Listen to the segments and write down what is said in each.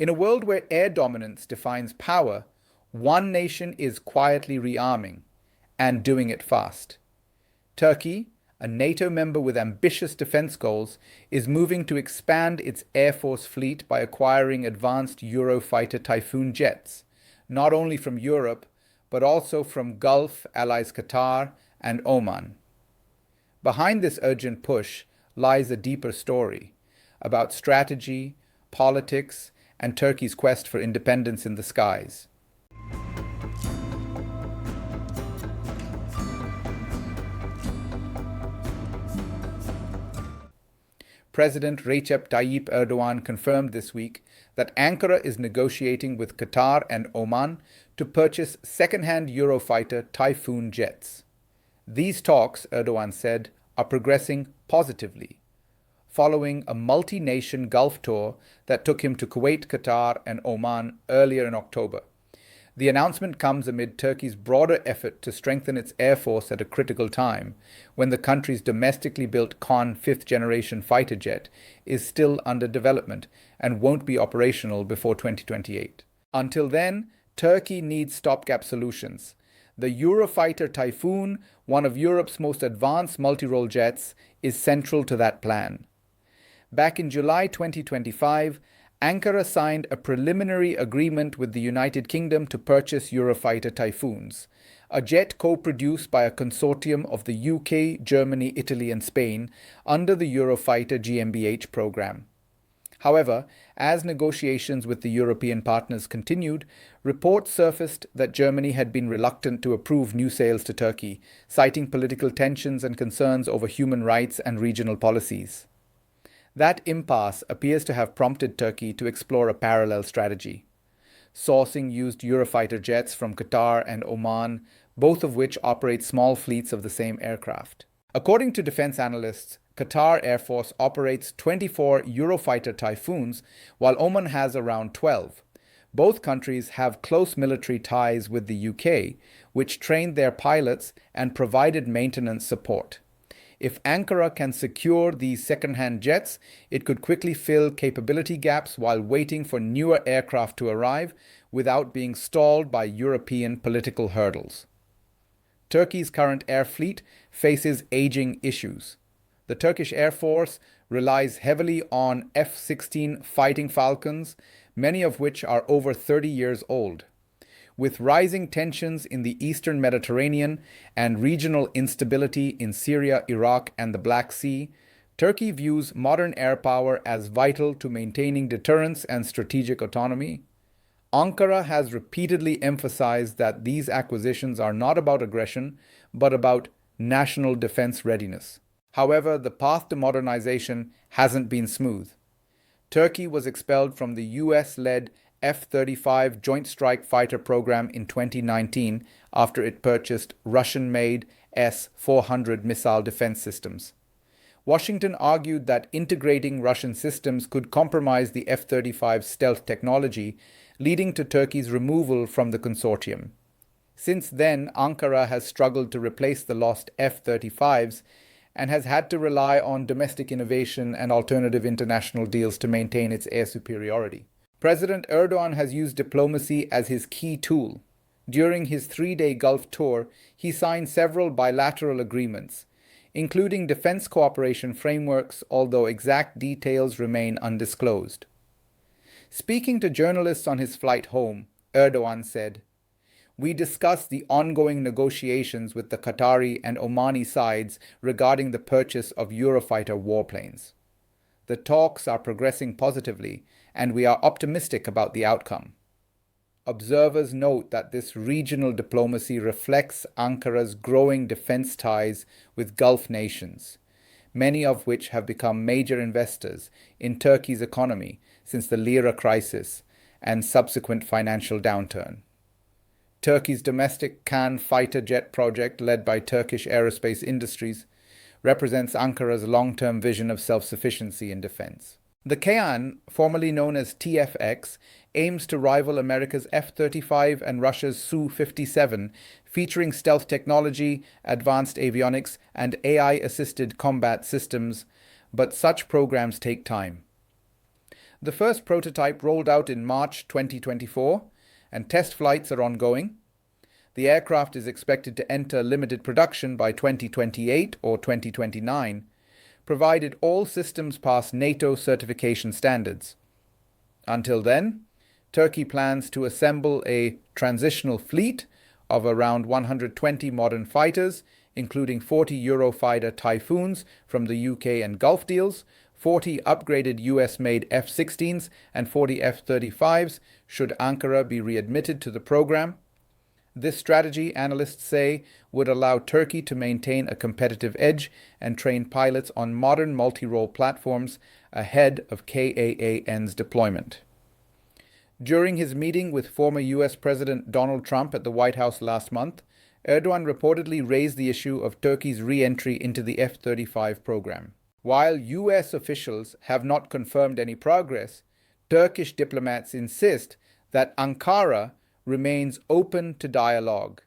In a world where air dominance defines power, one nation is quietly rearming, and doing it fast. Turkey, a NATO member with ambitious defense goals, is moving to expand its Air Force fleet by acquiring advanced Eurofighter Typhoon jets, not only from Europe, but also from Gulf allies Qatar and Oman. Behind this urgent push lies a deeper story about strategy, politics, and Turkey's quest for independence in the skies. President Recep Tayyip Erdoğan confirmed this week that Ankara is negotiating with Qatar and Oman to purchase second-hand Eurofighter Typhoon jets. These talks, Erdoğan said, are progressing positively, following a multi-nation Gulf tour that took him to Kuwait, Qatar, and Oman earlier in October. The announcement comes amid Turkey's broader effort to strengthen its air force at a critical time, when the country's domestically built KAAN fifth-generation fighter jet is still under development and won't be operational before 2028. Until then, Turkey needs stopgap solutions. The Eurofighter Typhoon, one of Europe's most advanced multi-role jets, is central to that plan. Back in July 2025, Ankara signed a preliminary agreement with the United Kingdom to purchase Eurofighter Typhoons, a jet co-produced by a consortium of the UK, Germany, Italy, and Spain under the Eurofighter GmbH program. However, as negotiations with the European partners continued, reports surfaced that Germany had been reluctant to approve new sales to Turkey, citing political tensions and concerns over human rights and regional policies. That impasse appears to have prompted Turkey to explore a parallel strategy, sourcing used Eurofighter jets from Qatar and Oman, both of which operate small fleets of the same aircraft. According to defense analysts, Qatar Air Force operates 24 Eurofighter Typhoons, while Oman has around 12. Both countries have close military ties with the UK, which trained their pilots and provided maintenance support. If Ankara can secure these second-hand jets, it could quickly fill capability gaps while waiting for newer aircraft to arrive without being stalled by European political hurdles. Turkey's current air fleet faces aging issues. The Turkish Air Force relies heavily on F-16 Fighting Falcons, many of which are over 30 years old. With rising tensions in the eastern Mediterranean and regional instability in Syria, Iraq, and the Black Sea, Turkey views modern air power as vital to maintaining deterrence and strategic autonomy. Ankara has repeatedly emphasized that these acquisitions are not about aggression, but about national defense readiness. However, the path to modernization hasn't been smooth. Turkey was expelled from the US-led F-35 Joint Strike Fighter program in 2019 after it purchased Russian-made S-400 missile defense systems. Washington argued that integrating Russian systems could compromise the F-35's stealth technology, leading to Turkey's removal from the consortium. Since then, Ankara has struggled to replace the lost F-35s and has had to rely on domestic innovation and alternative international deals to maintain its air superiority. President Erdoğan has used diplomacy as his key tool. During his 3-day Gulf tour, he signed several bilateral agreements, including defense cooperation frameworks, although exact details remain undisclosed. Speaking to journalists on his flight home, Erdoğan said, "We discussed the ongoing negotiations with the Qatari and Omani sides regarding the purchase of Eurofighter warplanes. The talks are progressing positively, and we are optimistic about the outcome." Observers note that this regional diplomacy reflects Ankara's growing defense ties with Gulf nations, many of which have become major investors in Turkey's economy since the Lira crisis and subsequent financial downturn. Turkey's domestic KAAN fighter jet project, led by Turkish Aerospace Industries, represents Ankara's long-term vision of self-sufficiency in defense. The KAAN, formerly known as TFX, aims to rival America's F-35 and Russia's Su-57, featuring stealth technology, advanced avionics, and AI-assisted combat systems, but such programs take time. The first prototype rolled out in March 2024, and test flights are ongoing. The aircraft is expected to enter limited production by 2028 or 2029, provided all systems pass NATO certification standards. Until then, Turkey plans to assemble a transitional fleet of around 120 modern fighters, including 40 Eurofighter Typhoons from the UK and Gulf deals, 40 upgraded US-made F-16s, and 40 F-35s should Ankara be readmitted to the program. This strategy, analysts say, would allow Turkey to maintain a competitive edge and train pilots on modern multi-role platforms ahead of KAAN's deployment. During his meeting with former US President Donald Trump at the White House last month, Erdoğan reportedly raised the issue of Turkey's re-entry into the F-35 program. While US officials have not confirmed any progress, Turkish diplomats insist that Ankara remains open to dialogue,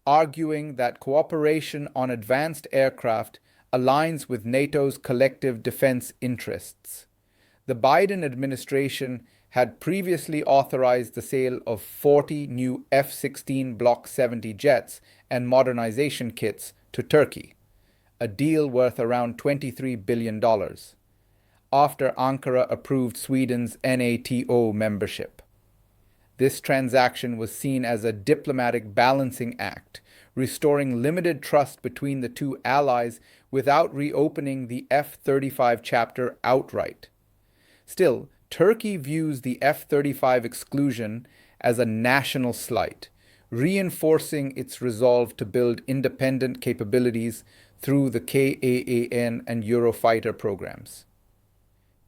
arguing that cooperation on advanced aircraft aligns with NATO's collective defense interests. The Biden administration had previously authorized the sale of 40 new F-16 Block 70 jets and modernization kits to Turkey, a deal worth around $23 billion, after Ankara approved Sweden's NATO membership. This transaction was seen as a diplomatic balancing act, restoring limited trust between the two allies without reopening the F-35 chapter outright. Still, Turkey views the F-35 exclusion as a national slight, reinforcing its resolve to build independent capabilities through the KAAN and Eurofighter programs.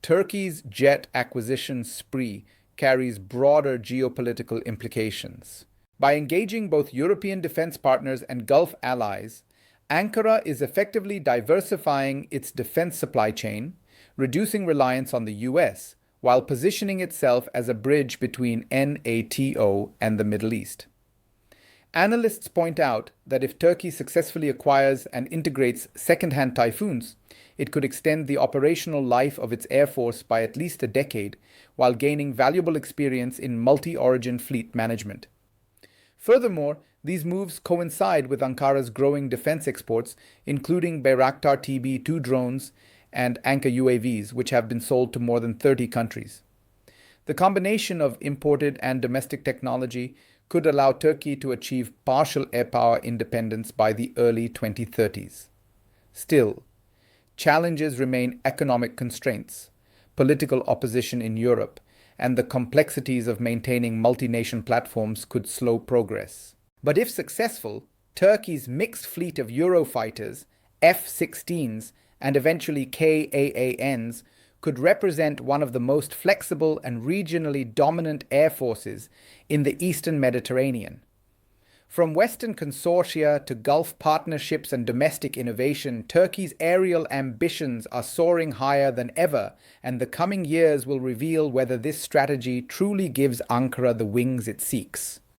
Turkey's jet acquisition spree carries broader geopolitical implications. By engaging both European defense partners and Gulf allies, Ankara is effectively diversifying its defense supply chain, reducing reliance on the US, while positioning itself as a bridge between NATO and the Middle East. Analysts point out that if Turkey successfully acquires and integrates secondhand Typhoons, it could extend the operational life of its air force by at least a decade, while gaining valuable experience in multi-origin fleet management. Furthermore, these moves coincide with Ankara's growing defense exports, including Bayraktar TB2 drones and Anka UAVs, which have been sold to more than 30 countries. The combination of imported and domestic technology could allow Turkey to achieve partial airpower independence by the early 2030s. Still, challenges remain economic constraints, political opposition in Europe, and the complexities of maintaining multi-nation platforms could slow progress. But if successful, Turkey's mixed fleet of Eurofighters, F-16s, and eventually KAANs could represent one of the most flexible and regionally dominant air forces in the Eastern Mediterranean. From Western consortia to Gulf partnerships and domestic innovation, Turkey's aerial ambitions are soaring higher than ever, and the coming years will reveal whether this strategy truly gives Ankara the wings it seeks.